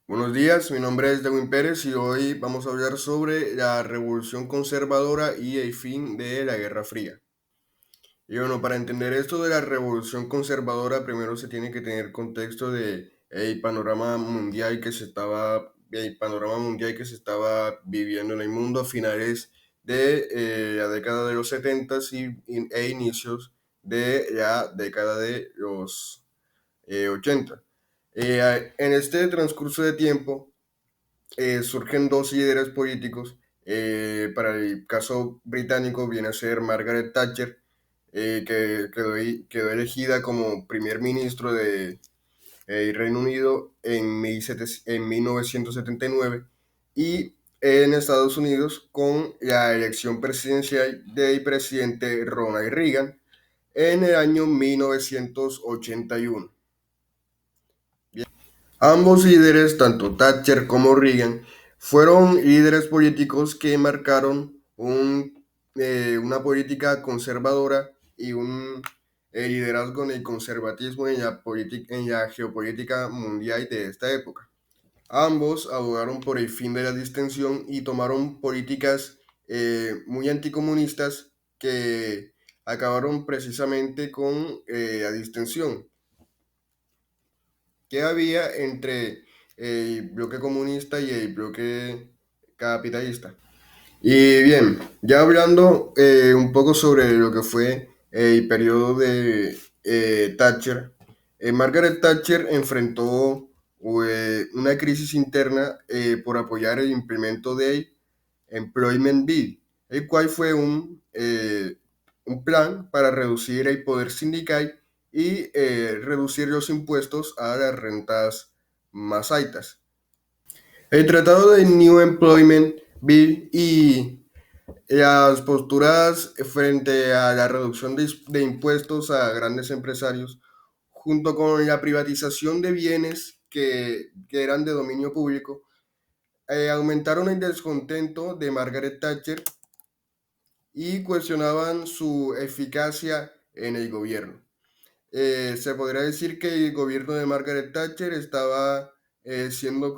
Buenos días, mi nombre es Lewin Pérez y hoy vamos a hablar sobre la revolución conservadora y el fin de la Guerra Fría. Y bueno, para entender esto de la revolución conservadora, primero se tiene que tener contexto de el panorama mundial que se estaba viviendo en el mundo a finales de la década de los 70 e inicios de la década de los 80. En este transcurso de tiempo, surgen dos líderes políticos. Para el caso británico viene a ser Margaret Thatcher, que quedó elegida como primer ministro de Reino Unido en 1979, y en Estados Unidos con la elección presidencial del presidente Ronald Reagan en el año 1981. Ambos líderes, tanto Thatcher como Reagan, fueron líderes políticos que marcaron una política conservadora y un liderazgo en el conservatismo en la geopolítica mundial de esta época. Ambos abogaron por el fin de la distensión y tomaron políticas muy anticomunistas que acabaron precisamente con la distensión que había entre el bloque comunista y el bloque capitalista. Y bien, ya hablando un poco sobre lo que fue el periodo de Thatcher, Margaret Thatcher enfrentó una crisis interna por apoyar el implemento del Employment Bill, el cual fue un plan para reducir el poder sindical y reducir los impuestos a las rentas más altas. El tratado de New Employment Bill y las posturas frente a la reducción de impuestos a grandes empresarios, junto con la privatización de bienes que eran de dominio público, aumentaron el descontento de Margaret Thatcher y cuestionaban su eficacia en el gobierno. Se podría decir que el gobierno de Margaret Thatcher estaba siendo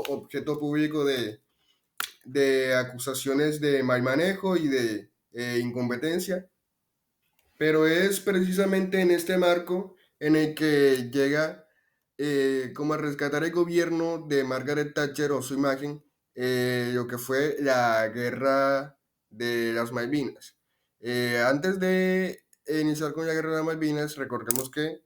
objeto público de acusaciones de mal manejo y de incompetencia, pero es precisamente en este marco en el que llega como a rescatar el gobierno de Margaret Thatcher o su imagen, lo que fue la guerra de las Malvinas. Antes de iniciar con la guerra de las Malvinas, recordemos que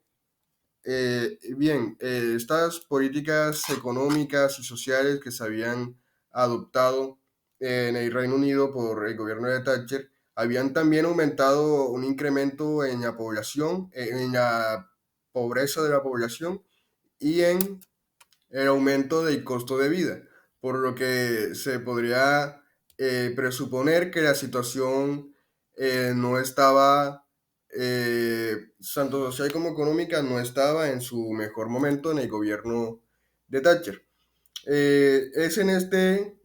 estas políticas económicas y sociales que se habían adoptado en el Reino Unido por el gobierno de Thatcher habían también aumentado un incremento en la población, en la pobreza de la población y en el aumento del costo de vida, por lo que se podría presuponer que la situación no estaba, tanto social como económica, no estaba en su mejor momento en el gobierno de Thatcher. Es en este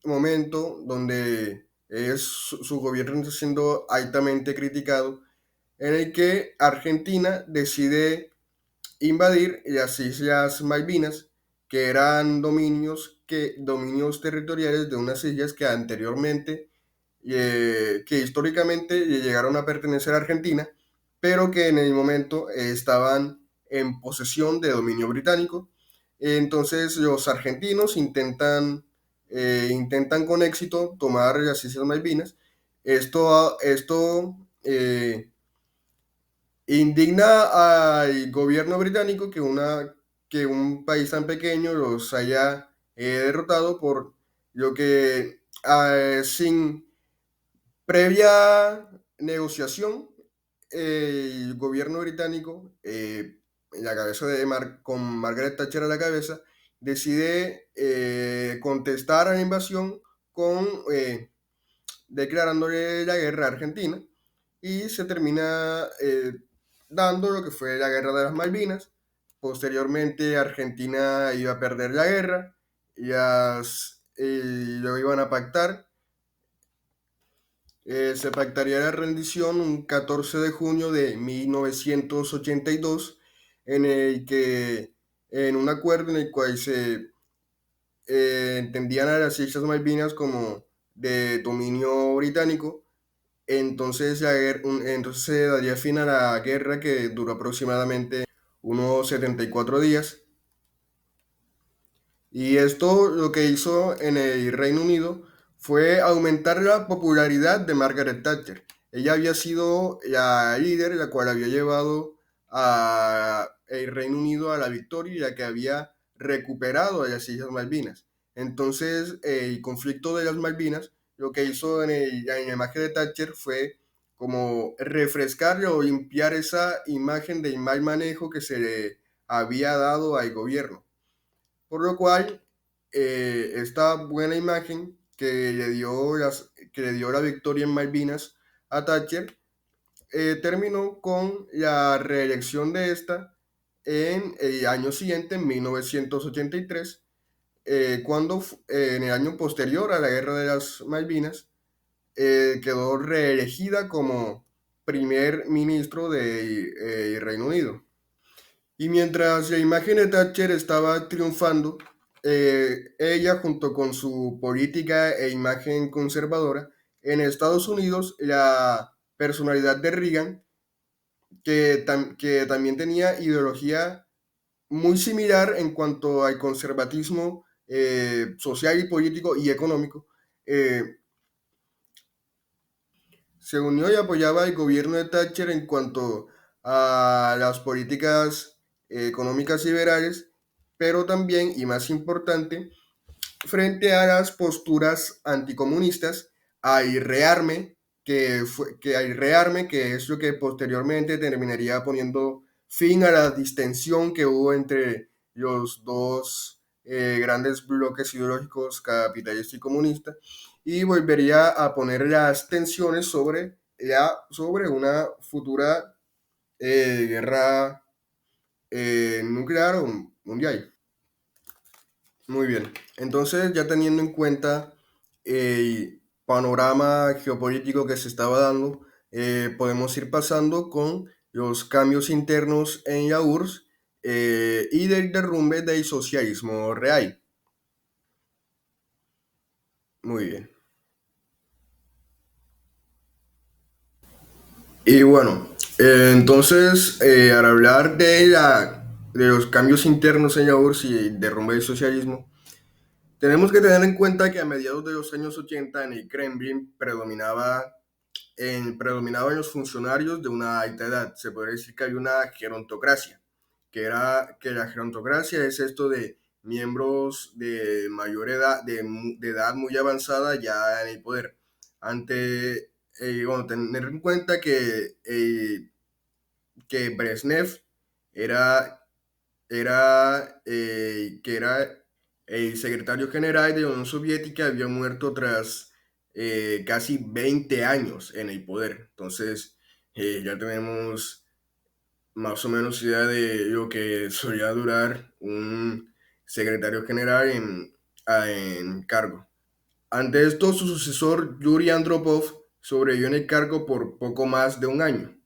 momento donde su gobierno está siendo altamente criticado, en el que Argentina decide invadir las Islas Malvinas, que eran dominios territoriales de unas islas que anteriormente, que históricamente llegaron a pertenecer a Argentina, pero que en el momento estaban en posesión de dominio británico. Entonces los argentinos intentan con éxito tomar las Islas Malvinas. Esto indigna al gobierno británico que un país tan pequeño los haya derrotado, por lo que sin previa negociación, el gobierno británico, en la cabeza con Margaret Thatcher a la cabeza, decide contestar a la invasión con declarándole la guerra a Argentina, y se termina dando lo que fue la guerra de las Malvinas. Posteriormente Argentina iba a perder la guerra y lo iban a pactar. Se pactaría la rendición un 14 de junio de 1982, en el que en un acuerdo en el cual se entendían a las Islas Malvinas como de dominio británico. Entonces, entonces se daría fin a la guerra que duró aproximadamente unos 74 días. Y esto lo que hizo en el Reino Unido fue aumentar la popularidad de Margaret Thatcher. Ella había sido la líder, la cual había llevado a el Reino Unido a la victoria, ya que había recuperado las Islas Malvinas. Entonces, el conflicto de las Malvinas, lo que hizo en la imagen de Thatcher fue como refrescar o limpiar esa imagen del mal manejo que se le había dado al gobierno. Por lo cual, esta buena imagen que le dio la victoria en Malvinas a Thatcher terminó con la reelección de esta en el año siguiente, en 1983, en el año posterior a la guerra de las Malvinas, quedó reelegida como primer ministro del Reino Unido. Y mientras la imagen de Thatcher estaba triunfando, ella junto con su política e imagen conservadora, en Estados Unidos la personalidad de Reagan, que también tenía ideología muy similar en cuanto al conservatismo social y político y económico, eh, se unió y apoyaba el gobierno de Thatcher en cuanto a las políticas económicas liberales, pero también, y más importante, frente a las posturas anticomunistas, que es lo que posteriormente terminaría poniendo fin a la distensión que hubo entre los dos grandes bloques ideológicos, capitalista y comunista, y volvería a poner las tensiones sobre una futura guerra nuclear o mundial. Muy bien. Entonces, ya teniendo en cuenta el panorama geopolítico que se estaba dando, podemos ir pasando con los cambios internos en la URSS y del derrumbe del socialismo real. Muy bien. Y bueno, entonces, al hablar de los cambios internos en la URSS y el derrumbe del socialismo, tenemos que tener en cuenta que a mediados de los años 80 en el Kremlin predominaban los funcionarios de una alta edad. Se podría decir que había una gerontocracia, que la gerontocracia es esto de miembros de mayor edad, de edad muy avanzada ya en el poder. Bueno, tener en cuenta que Brezhnev era, que era el secretario general de la Unión Soviética, había muerto tras casi 20 años en el poder. Entonces, ya tenemos más o menos idea de lo que solía durar un secretario general en cargo. Ante esto, su sucesor, Yuri Andropov, sobrevivió en el cargo por poco más de un año.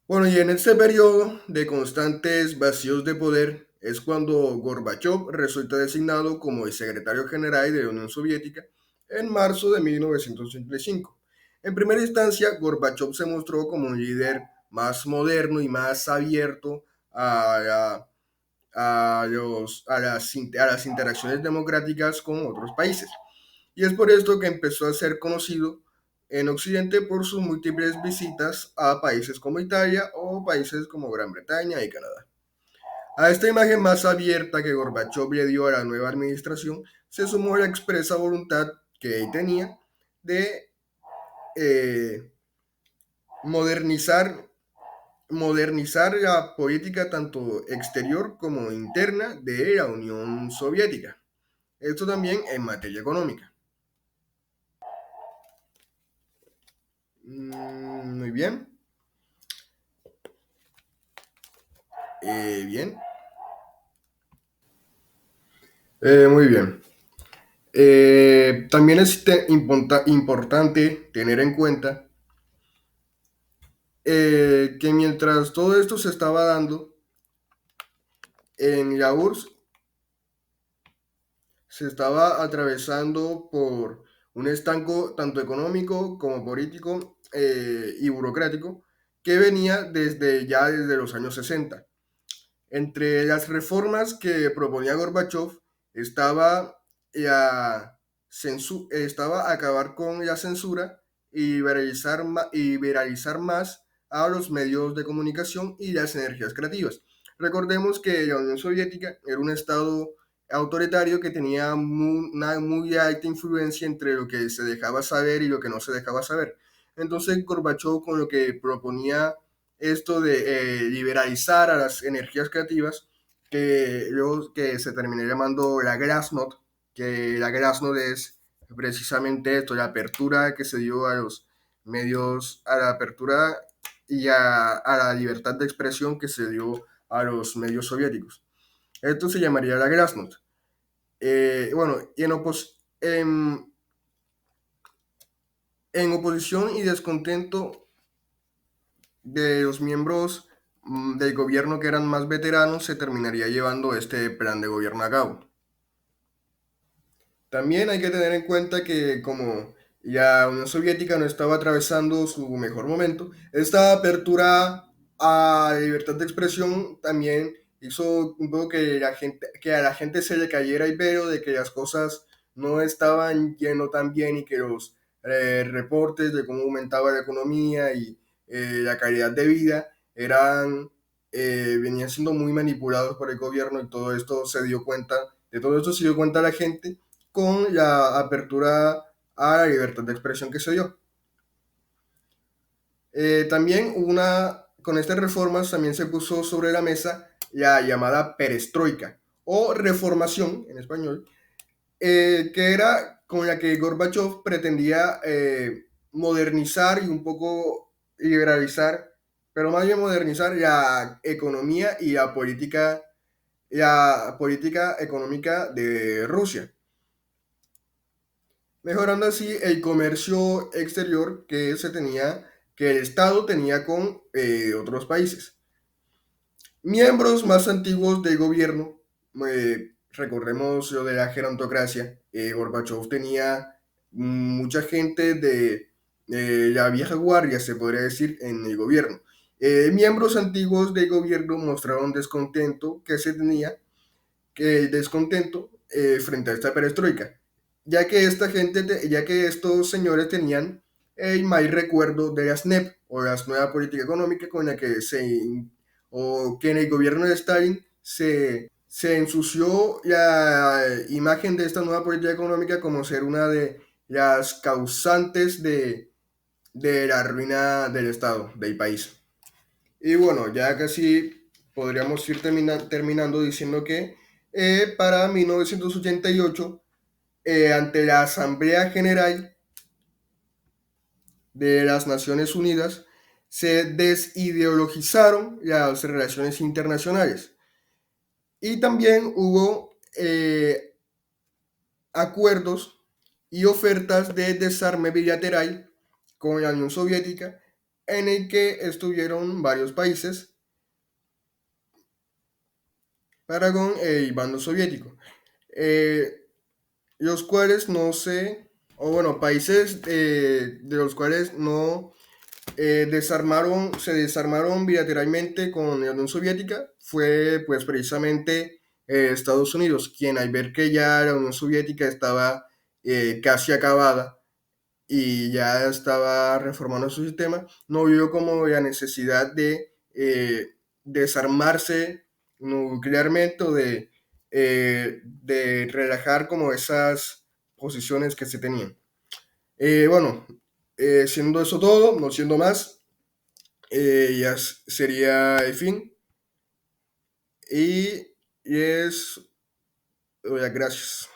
Bueno, y en este periodo de constantes vacíos de poder es cuando Gorbachev resulta designado como el secretario general de la Unión Soviética en marzo de 1985. En primera instancia, Gorbachev se mostró como un líder más moderno y más abierto a las interacciones democráticas con otros países. Y es por esto que empezó a ser conocido en Occidente por sus múltiples visitas a países como Italia o países como Gran Bretaña y Canadá. A esta imagen más abierta que Gorbachev le dio a la nueva administración se sumó la expresa voluntad que él tenía de eh, modernizar, modernizar la política tanto exterior como interna de la Unión Soviética. Esto también en materia económica. Muy bien. Bien. Muy bien. También es importante tener en cuenta que mientras todo esto se estaba dando, en la URSS se estaba atravesando por un estanco tanto económico como político y burocrático que venía desde los años 60. Entre las reformas que proponía Gorbachev estaba, estaba acabar con la censura y liberalizar más a los medios de comunicación y las energías creativas. Recordemos que la Unión Soviética era un estado autoritario que tenía una muy alta influencia entre lo que se dejaba saber y lo que no se dejaba saber. Entonces Gorbachev con lo que proponía esto de liberalizar a las energías creativas, que luego que se terminó llamando la Glasnost, que la Glasnost es precisamente esto, la apertura que se dio a los medios, a la apertura y a la libertad de expresión que se dio a los medios soviéticos. Esto se llamaría la Glasnost. Bueno, y en oposición y descontento de los miembros del gobierno que eran más veteranos, se terminaría llevando este plan de gobierno a cabo. También hay que tener en cuenta que como la Unión Soviética no estaba atravesando su mejor momento, esta apertura a la libertad de expresión también hizo un poco que a la gente se le cayera el velo de que las cosas no estaban yendo tan bien y que los reportes de cómo aumentaba la economía y la calidad de vida venían siendo muy manipulados por el gobierno, y de todo esto se dio cuenta la gente con la apertura a la libertad de expresión que se dio. También con estas reformas también se puso sobre la mesa la llamada perestroika o reformación en español, que era con la que Gorbachev pretendía modernizar y un poco liberalizar, pero más bien modernizar la economía y la política económica de Rusia, mejorando así el comercio exterior que el Estado tenía con otros países. Miembros más antiguos del gobierno, recordemos lo de la gerontocracia, Gorbachev tenía mucha gente de la vieja guardia, se podría decir, en el gobierno. Miembros antiguos del gobierno mostraron descontento frente a esta perestroika, ya que estos señores tenían el mal recuerdo de las NEP o las nueva política económica con la o que en el gobierno de Stalin se ensució la imagen de esta nueva política económica como ser una de las causantes de la ruina del Estado, del país. Y bueno, ya casi podríamos ir terminando diciendo que para 1988, ante la Asamblea General de las Naciones Unidas, se desideologizaron las relaciones internacionales y también hubo acuerdos y ofertas de desarme bilateral con la Unión Soviética, en el que estuvieron varios países para con el bando soviético, eh, los cuales no sé, o bueno, países de los cuales no se desarmaron bilateralmente con la Unión Soviética, fue pues precisamente Estados Unidos, quien al ver que ya la Unión Soviética estaba casi acabada y ya estaba reformando su sistema, no vio como la necesidad de desarmarse nuclearmente o de relajar como esas posiciones que se tenían. Bueno, siendo eso todo, no siendo más, ya sería el fin. Y es, gracias.